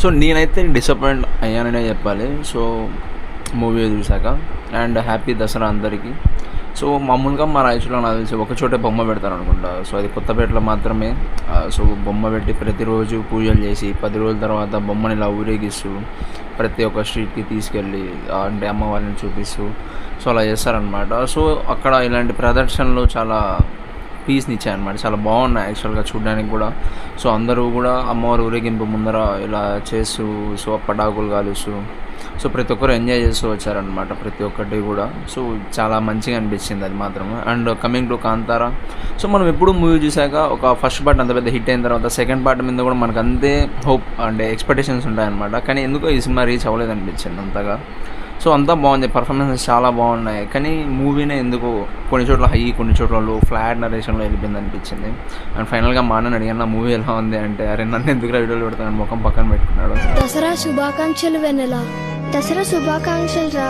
So నేనైతే disappoint అయ్యాననే చెప్పాలి. So movie చూశాక. అండ్ హ్యాపీ దసరా అందరికీ. సో మామూలుగా మా రాయచూరులో నాకు తెలిసి ఒక చోటే బొమ్మ పెడతారు అనుకుంటా. సో అది కొత్తపేటలో మాత్రమే. సో బొమ్మ పెట్టి ప్రతిరోజు పూజలు చేసి 10 రోజుల తర్వాత బొమ్మని ఇలా ఊరేగిస్తూ ప్రతి ఒక్క స్ట్రీట్కి తీసుకెళ్ళి అంటే అమ్మవారిని చూపిస్తూ సో అలా చేస్తారనమాట. సో అక్కడ ఇలాంటి ప్రదర్శనలు చాలా పీస్ని ఇచ్చాయన్నమాట. చాలా బాగున్నాయి యాక్చువల్గా చూడడానికి కూడా. సో అందరూ కూడా అమ్మవారి ఊరేగింపు ముందర ఇలా చేస్తూ సో పటాకులు కాలుస్తూ సో ప్రతి ఒక్కరు ఎంజాయ్ చేస్తూ వచ్చారనమాట ప్రతి ఒక్కటి కూడా. సో చాలా మంచిగా అనిపించింది అది మాత్రమే. And coming to Kantara, so మనం ఎప్పుడు మూవీ చూసాక ఒక ఫస్ట్ పార్ట్ అంత పెద్ద హిట్ అయిన తర్వాత సెకండ్ పార్ట్ మీద కూడా మనకు అంతే హోప్ అంటే ఎక్స్పెక్టేషన్స్ ఉంటాయన్నమాట. కానీ ఎందుకో ఈ సినిమా రీచ్ అవ్వలేదు అనిపించింది అంతగా. సో అంతా బాగుంది, పర్ఫార్మెన్సెస్ చాలా బాగున్నాయి. కానీ మూవీనే ఎందుకు కొన్ని చోట్ల హై, కొన్ని చోట్ల లో, ఫ్లాట్ నరేషన్లో వెళ్ళిపోయింది అనిపించింది. అండ్ ఫైనల్గా మా అన్నని అడిగాను, నా మూవీ ఎలా ఉంది అంటే, అరే నన్ను ఎందుకు వీడియోలు పెడతాను ముఖం పక్కన పెట్టుకున్నాడు. దసరా శుభాకాంక్షలు వెన్నెల. దసరా శుభాకాంక్షలు రా.